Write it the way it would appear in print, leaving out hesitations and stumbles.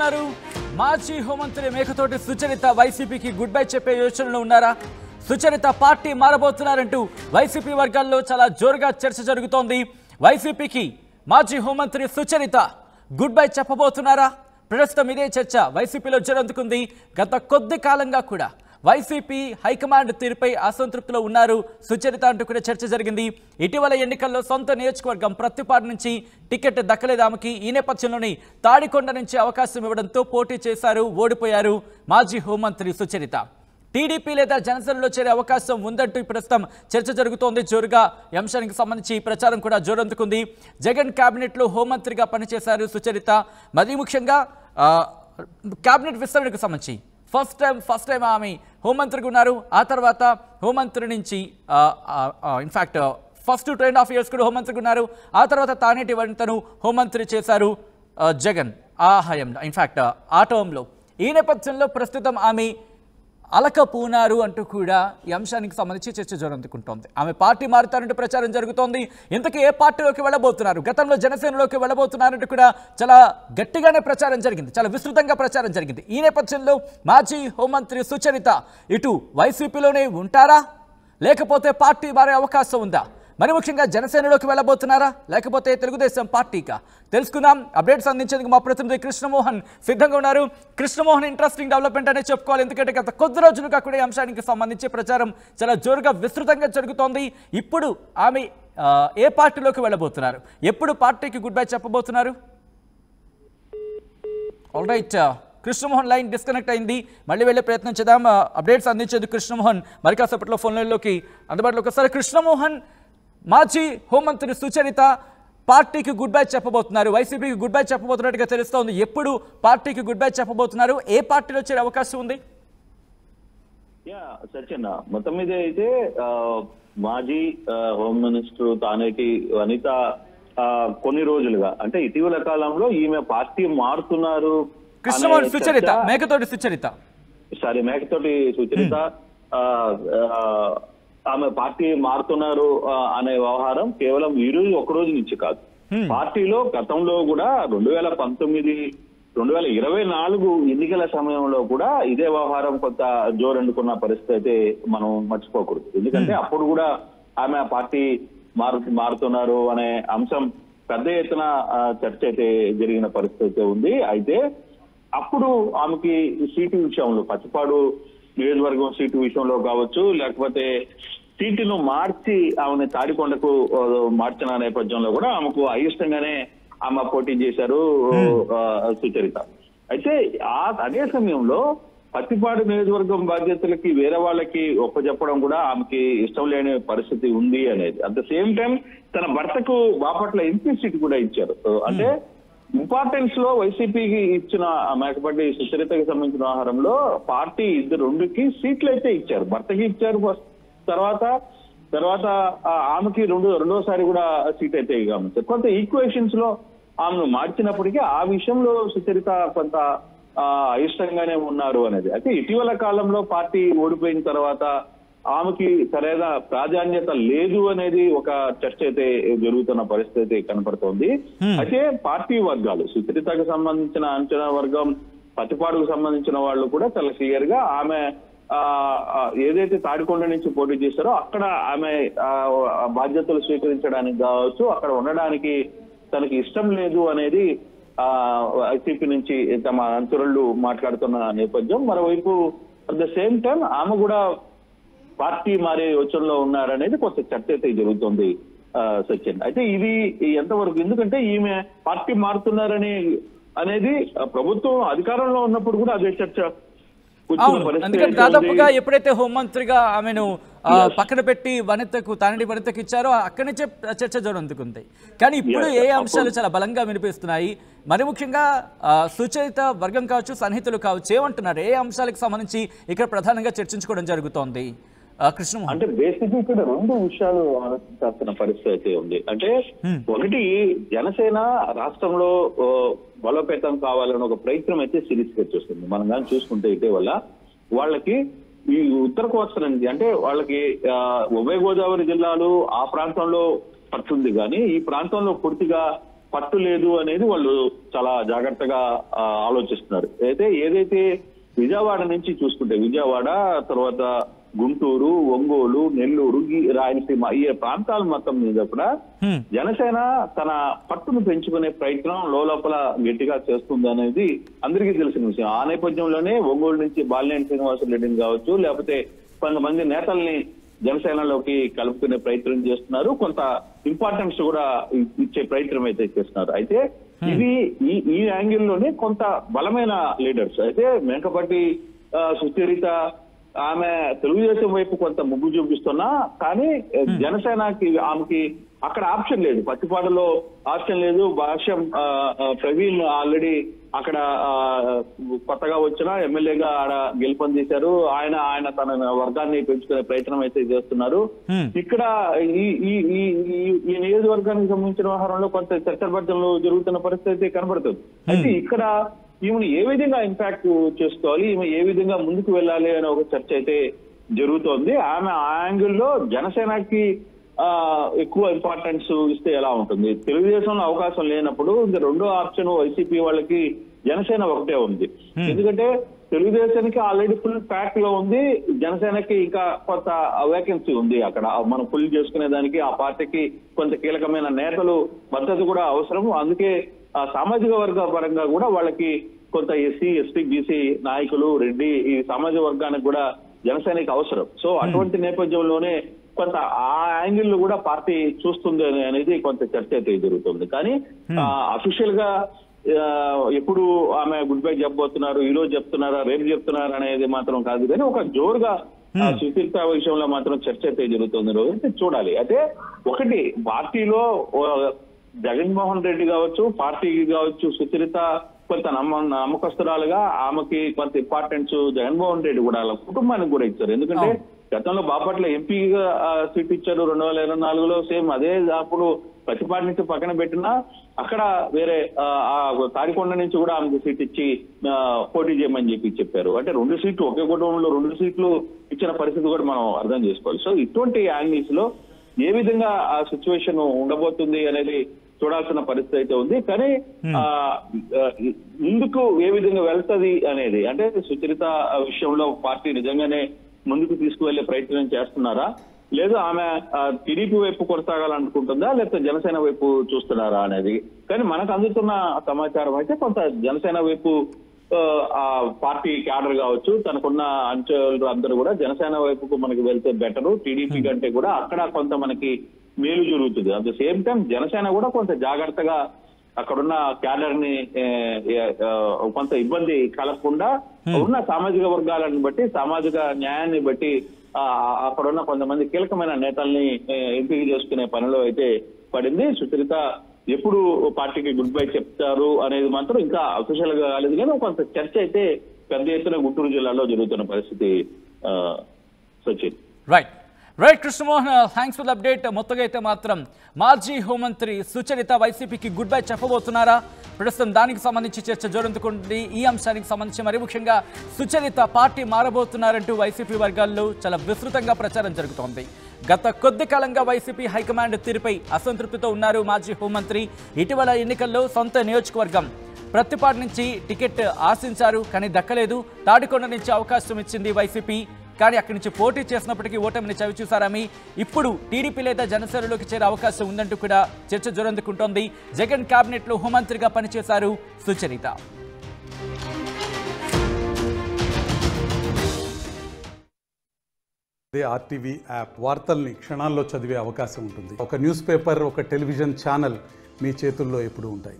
ఏమంటున్నారు? మాజీ హోంమంత్రి మేకతోటి సుచరిత వైసీపీకి గుడ్ బై చెప్పే యోచనలో ఉన్నారా? సుచరిత పార్టీ మారబోతున్నారంటూ వైసీపీ వర్గాల్లో చాలా జోరుగా చర్చ జరుగుతోంది. వైసీపీకి మాజీ హోంమంత్రి సుచరిత గుడ్ బై చెప్పబోతున్నారా? ప్రస్తుతం ఇదే చర్చ వైసీపీలో జరుగుతుంది. గత కొద్ది కాలంగా కూడా వైసీపీ హైకమాండ్ తీరుపై అసంతృప్తిలో ఉన్నారు సుచరిత అంటూ కూడా చర్చ జరిగింది. ఇటీవల ఎన్నికల్లో సొంత నియోజకవర్గం ప్రత్తిపాడు నుంచి టికెట్ దక్కలేదు ఆమెకి. ఈ నేపథ్యంలోనే తాడికొండ నుంచి అవకాశం ఇవ్వడంతో పోటీ చేశారు, ఓడిపోయారు మాజీ హోంమంత్రి సుచరిత. టీడీపీ లేదా జనసేనలో చేరే అవకాశం ఉందంటూ ప్రస్తుతం చర్చ జరుగుతోంది జోరుగా. ఈ అంశానికి సంబంధించి ప్రచారం కూడా జోరందుకుంది. జగన్ కేబినెట్లో హోంమంత్రిగా పనిచేశారు సుచరిత. మరీ ముఖ్యంగా కేబినెట్ విస్తరణకు సంబంధించి ఫస్ట్ టైం ఆమె హోంమంత్రిగా ఉన్నారు. ఆ తర్వాత హోంమంత్రి నుంచి ఇన్ఫ్యాక్ట్ ఫస్ట్ 2.5 years కూడా హోంమంత్రిగా ఉన్నారు. ఆ తర్వాత తానేటి వనితను హోంమంత్రి చేశారు జగన్ ఆ హయాంలో, ఇన్ఫ్యాక్ట్ ఆ టర్మ్లో. ఈ నేపథ్యంలో ప్రస్తుతం ఆమె అలకపోనారు అంటూ కూడా ఈ అంశానికి సంబంధించి చర్చ జరుగుతుంటోంది. ఆమె పార్టీ మారుతారంటూ ప్రచారం జరుగుతోంది. ఇంతకీ ఏ పార్టీలోకి వెళ్ళబోతున్నారు? గతంలో జనసేనలోకి వెళ్ళబోతున్నారంటూ కూడా చాలా గట్టిగానే ప్రచారం జరిగింది, చాలా విస్తృతంగా ప్రచారం జరిగింది. ఈ నేపథ్యంలో మాజీ హోంమంత్రి సుచరిత ఇటు వైసీపీలోనే ఉంటారా, లేకపోతే పార్టీ మారే అవకాశం ఉందా? మరి ముఖ్యంగా జనసేనలోకి వెళ్ళబోతున్నారా, లేకపోతే తెలుగుదేశం పార్టీకా? తెలుసుకుందాం. అప్డేట్స్ అందించేందుకు మా ప్రతినిధి కృష్ణమోహన్ సిద్ధంగా ఉన్నారు. కృష్ణమోహన్, ఇంట్రెస్టింగ్ డెవలప్మెంట్ అనే చెప్పుకోవాలి. ఎందుకంటే గత కొద్ది రోజులుగా కూడా ఈ అంశానికి సంబంధించి ప్రచారం చాలా జోరుగా విస్తృతంగా జరుగుతోంది. ఇప్పుడు ఆమె ఏ పార్టీలోకి వెళ్ళబోతున్నారు, ఎప్పుడు పార్టీకి గుడ్ బై చెప్పబోతున్నారు? All right, Krishnamohan line disconnect అయింది. మళ్ళీ వెళ్ళే ప్రయత్నం చేద్దాం. అప్డేట్స్ అందించేందుకు కృష్ణమోహన్ మరి కాసేపట్లో ఫోన్ లైన్లోకి అందుబాటులోకి వస్తారు. కృష్ణమోహన్, మాజీ హోంమంత్రి సుచరిత పార్టీకి గుడ్ బై చెప్పబోతున్నారు, వైసీపీకి గుడ్ బై చెప్పబోతున్నట్టుగా తెలుస్తోంది. ఎప్పుడు పార్టీకి గుడ్ బై చెప్పబోతున్నారు, ఏ పార్టీలో వచ్చే అవకాశం ఉంది? సత్యన్న, మొత్తం మీద అయితే మాజీ హోమ్ మినిస్టర్ తానేటి వనిత కొన్ని రోజులుగా, అంటే ఇటీవల కాలంలో ఈమె పార్టీ మారుతున్నారు. కృష్ణమోహన్ సుచరిత, మేకతోటి సుచరిత, మేకతోటి సుచరిత ఆమె పార్టీ మారుతున్నారు అనే వ్యవహారం కేవలం ఈ రోజు ఒక రోజు నుంచి కాదు. పార్టీలో గతంలో కూడా 2019, 2024 ఎన్నికల సమయంలో కూడా ఇదే వ్యవహారం కొంత జోరందుకున్న పరిస్థితి అయితే మనం మర్చిపోకూడదు. ఎందుకంటే అప్పుడు కూడా ఆమె పార్టీ మారుతున్నారు అనే అంశం పెద్ద ఎత్తున చర్చ అయితే జరిగిన పరిస్థితి ఉంది. అయితే అప్పుడు ఆమెకి సీటు విషయంలో, పచ్చిపాడు నియోజకవర్గం సీటు విషయంలో కావచ్చు, లేకపోతే సీటును మార్చి ఆమెను తాడికొండకు మార్చిన నేపథ్యంలో కూడా ఆమెకు అయిష్టంగానే ఆమె పోటీ చేశారు సుచరిత. అయితే అదే సమయంలో పత్తిపాడు నియోజకవర్గం బాధ్యతలకి వేరే వాళ్ళకి ఒప్పచెప్పడం కూడా ఆమెకి ఇష్టం లేని పరిస్థితి ఉంది అనేది. అట్ ద సేమ్ టైం తన భర్తకు బాపట్ల ఎంపీ సీట్ కూడా ఇచ్చారు. అంటే ఇంపార్టెన్స్ లో వైసీపీకి ఇచ్చిన మేకపాటి సుచరితకి సంబంధించిన వ్యవహారంలో పార్టీ రెండుకి సీట్లు అయితే ఇచ్చారు. భర్తకి ఇచ్చారు, తర్వాత ఆమెకి రెండోసారి కూడా సీట్ అయితే గమనించారు. కొంత ఈక్వేషన్స్ లో ఆమెను మార్చినప్పటికీ ఆ విషయంలో సుచరిత కొంత అయిష్టంగానే ఉన్నారు అనేది. అయితే ఇటీవల కాలంలో పార్టీ ఓడిపోయిన తర్వాత ఆమెకి సరైన ప్రాధాన్యత లేదు అనేది ఒక చర్చ అయితే జరుగుతున్న పరిస్థితి కనపడుతోంది. అయితే పార్టీ వర్గాలు, సుచరితకు సంబంధించిన అంచనా వర్గం, పత్తిపాడుకు సంబంధించిన వాళ్ళు కూడా చాలా క్లియర్ గా ఆమె ఏదైతే తాడికొండ నుంచి పోటీ చేశారో అక్కడ ఆమె బాధ్యతలు స్వీకరించడానికి కావచ్చు, అక్కడ ఉండడానికి తనకి ఇష్టం లేదు అనేది వైసీపీ నుంచి తమ అంచురుళ్ళు మాట్లాడుతున్న నేపథ్యం. మరోవైపు అట్ ద సేమ్ టైం ఆమె కూడా పార్టీ మారే యోచనలో ఉన్నారనేది కొంత చర్చ అయితే జరుగుతుంది సత్యన్. అయితే ఇది ఎంతవరకు, ఎందుకంటే ఈమె పార్టీ మారుతున్నారని అనేది ప్రభుత్వం అధికారంలో ఉన్నప్పుడు కూడా అదే చర్చ. ఎందుకంటే దాదాపుగా ఎప్పుడైతే హోంమంత్రిగా ఆమెను పక్కన పెట్టి తానేటి వనితకు ఇచ్చారో అక్కడి నుంచే చర్చ జరుగుతుంది. కానీ ఇప్పుడు ఏ అంశాలు చాలా బలంగా వినిపిస్తున్నాయి? మరి ముఖ్యంగా సుచరిత వర్గం కావచ్చు, సన్నిహితులు కావచ్చు, ఏమంటున్నారు? ఏ అంశాలకు సంబంధించి ఇక్కడ ప్రధానంగా చర్చించుకోవడం జరుగుతోంది కృష్ణమోహన్? అంటే బేసిక్ ఇక్కడ రెండు విషయాలు ఆలోచించాల్సిన పరిస్థితి ఉంది. అంటే ఒకటి, జనసేన రాష్ట్రంలో బలోపేతం కావాలని ఒక ప్రయత్నం అయితే సిరీస్ వచ్చేస్తుంది. మనం కానీ చూసుకుంటే ఇటీవల వాళ్ళకి ఈ ఉత్తర కోస్తానికి, అంటే వాళ్ళకి ఉభయ గోదావరి జిల్లాలు ఆ ప్రాంతంలో పడుతుంది, కానీ ఈ ప్రాంతంలో పూర్తిగా పట్టు లేదు అనేది వాళ్ళు చాలా జాగ్రత్తగా ఆలోచిస్తున్నారు. ఏదైతే విజయవాడ నుంచి చూసుకుంటే విజయవాడ తర్వాత గుంటూరు, ఒంగోలు, నెల్లూరు, ఈ రాయలసీమ ఈ ప్రాంతాల మొత్తం మీద కూడా జనసేన తన పట్టును పెంచుకునే ప్రయత్నం లోపల గట్టిగా చేస్తుంది అనేది అందరికీ తెలిసిన విషయం. ఆ నేపథ్యంలోనే ఒంగోలు నుంచి బాలినేని శ్రీనివాసరెడ్డిని కావచ్చు, లేకపోతే కొంతమంది నేతల్ని జనసేనలోకి కలుపుకునే ప్రయత్నం చేస్తున్నారు. కొంత ఇంపార్టెన్స్ కూడా ఇచ్చే ప్రయత్నం అయితే చేస్తున్నారు. అయితే ఇది ఈ యాంగిల్లోనే కొంత బలమైన లీడర్స్ అయితే మేకపాటి సుచరిత ఆమె తెలుగుదేశం వైపు కొంత మొగ్గు చూపిస్తున్నా కానీ జనసేనకి ఆమెకి అక్కడ ఆప్షన్ లేదు. పత్తిపాడులో ఆప్షన్ లేదు. భాష్యం ప్రవీణ్ ఆల్రెడీ అక్కడ కొత్తగా వచ్చిన ఎమ్మెల్యేగా ఆడ గెలుపొందేశారు. ఆయన తన వర్గాన్ని పెంచుకునే ప్రయత్నం అయితే చేస్తున్నారు. ఇక్కడ ఈ నియోజకవర్గానికి సంబంధించిన వ్యవహారంలో కొంత చర్చలు జరుగుతున్న పరిస్థితి కనబడుతుంది. అయితే ఇక్కడ ఈమెను ఏ విధంగా ఇంపాక్ట్ చేసుకోవాలి, ఈమె ఏ విధంగా ముందుకు వెళ్ళాలి అనే ఒక చర్చ అయితే జరుగుతోంది. ఆమె ఆ యాంగిల్లో జనసేనకి ఎక్కువ ఇంపార్టెన్స్ ఇస్తే ఎలా ఉంటుంది? తెలుగుదేశంలో అవకాశం లేనప్పుడు ఇంకా రెండో ఆప్షన్ వైసీపీ వాళ్ళకి జనసేన ఒకటే ఉంది. ఎందుకంటే తెలుగుదేశానికి ఆల్రెడీ ఫుల్ ప్యాక్ లో ఉంది, జనసేనకి ఇంకా కొంత వేకెన్సీ ఉంది. అక్కడ మనం ఫుల్ చేసుకునే దానికి ఆ పార్టీకి కొంత కీలకమైన నేతలు మద్దతు కూడా అవసరం. అందుకే సామాజిక వర్గ పరంగా కూడా వాళ్ళకి కొంత ఎస్సీ, ఎస్టీ, బీసీ నాయకులు, రెడ్డి ఈ సామాజిక వర్గానికి కూడా జనసేనకి అవసరం. సో అటువంటి నేపథ్యంలోనే కొంత ఆ యాంగిల్ కూడా పార్టీ చూస్తుంది అనేది కొంత చర్చ అయితే జరుగుతుంది. కానీ అఫీషియల్ గా ఎప్పుడు ఆమె గుడ్ బై చెప్పబోతున్నారు, ఈ రోజు చెప్తున్నారా, రేపు చెప్తున్నారా అనేది మాత్రం కాదు. కానీ ఒక జోరుగా సుచరిత విషయంలో మాత్రం చర్చ అయితే జరుగుతుంది. రోజు చూడాలి. అయితే ఒకటి పార్టీలో జగన్మోహన్ రెడ్డి కావచ్చు, పార్టీకి కావచ్చు, సుచరిత కొంత నమ్మకస్తురాలుగా ఆమెకి కొంత ఇంపార్టెన్స్ జగన్మోహన్ రెడ్డి కూడా వాళ్ళ కుటుంబానికి కూడా ఇచ్చారు. ఎందుకంటే గతంలో బాపట్ల ఎంపీగా సీట్ ఇచ్చారు 2024లో. సేమ్ అదే అప్పుడు ప్రతిపాటి నుంచి పక్కన పెట్టినా అక్కడ వేరే తాడికొండ నుంచి కూడా ఆమెకు సీట్ ఇచ్చి పోటీ చేయమని చెప్పారు. అంటే 2 సీట్లు ఒకే కుటుంబంలో 2 సీట్లు ఇచ్చిన పరిస్థితి కూడా మనం అర్థం చేసుకోవాలి. సో ఇటువంటి యాంగిల్స్ లో ఏ విధంగా ఆ సిచ్యువేషన్ ఉండబోతుంది అనేది చూడాల్సిన పరిస్థితి అయితే ఉంది. కానీ ముందుకు ఏ విధంగా వెళ్తది అనేది, అంటే సుచరిత విషయంలో పార్టీ నిజంగానే ముందుకు తీసుకువెళ్లే ప్రయత్నం చేస్తున్నారా, లేదు ఆమె టీడీపీ వైపు కొనసాగాలనుకుంటుందా, లేకపోతే జనసేన వైపు చూస్తున్నారా అనేది. కానీ మనకు అందుతున్న సమాచారం అయితే కొంత జనసేన వైపు ఆ పార్టీ క్యాడర్ కావచ్చు, తనకున్న అంచెలు అందరూ కూడా జనసేన వైపుకు మనకి వెళ్తే బెటరు, టీడీపీ కంటే కూడా అక్కడ కొంత మనకి మేలు జరుగుతుంది. At the same time Janasena కూడా కొంత జాగ్రత్తగా అక్కడున్న క్యాడర్ ని కొంత ఇబ్బంది కలగకుండా ఉన్న సామాజిక వర్గాలను బట్టి, సామాజిక న్యాయాన్ని బట్టి అక్కడున్న కొంతమంది కీలకమైన నేతల్ని ఎంపిక చేసుకునే పనిలో అయితే పడింది. సుచరిత ఎప్పుడు పార్టీకి గుడ్ బై చెప్తారు అనేది మాత్రం ఇంకా అఫీషియల్ గా కాలేదు. కానీ కొంత చర్చ అయితే పెద్ద ఎత్తున గుంటూరు జిల్లాలో జరుగుతున్న పరిస్థితి. Sachin right Krishnamohan, thanks for the update. మొత్తగా అయితే మాత్రం మాజీ హోంమంత్రి సుచరిత వైసీపీకి గుడ్ బై చెప్పబోతున్నారా? ప్రస్తుతం దానికి సంబంధించి చర్చ జరుగుతుంది. ఈ అంశానికి సంబంధించి మరి ముఖ్యంగా సుచరిత పార్టీ మారబోతున్నారంటూ వైసీపీ వర్గాల్లో చాలా విస్తృతంగా ప్రచారం జరుగుతోంది. గత కొద్ది కాలంగా వైసీపీ హైకమాండ్ తీరుపై అసంతృప్తితో ఉన్నారు మాజీ హోంమంత్రి. ఇటీవల ఎన్నికల్లో సొంత నియోజకవర్గం ప్రత్తిపాడు నుంచి టికెట్ ఆశించారు, కానీ దక్కలేదు. తాడికొండ నుంచి అవకాశం ఇచ్చింది వైసీపీ, కానీ అక్కడి నుంచి పోటీ చేసినప్పటికీ ఓటమిని చవి చూసారామి. ఇప్పుడు టీడీపీ లేదా జనసేనలోకి చేరే అవకాశం ఉందంటూ కూడా చర్చ జోరందుకుంటోంది. జగన్ కేబినెట్ లో హోంమంత్రిగా పనిచేశారు సుచరిత. ఆర్టీవీ యాప్ వార్తల్ని క్షణాల్లో చదివే అవకాశం ఉంటుంది. ఒక న్యూస్ పేపర్, ఒక టెలివిజన్ ఛానల్ మీ చేతుల్లో ఎప్పుడూ ఉంటాయి.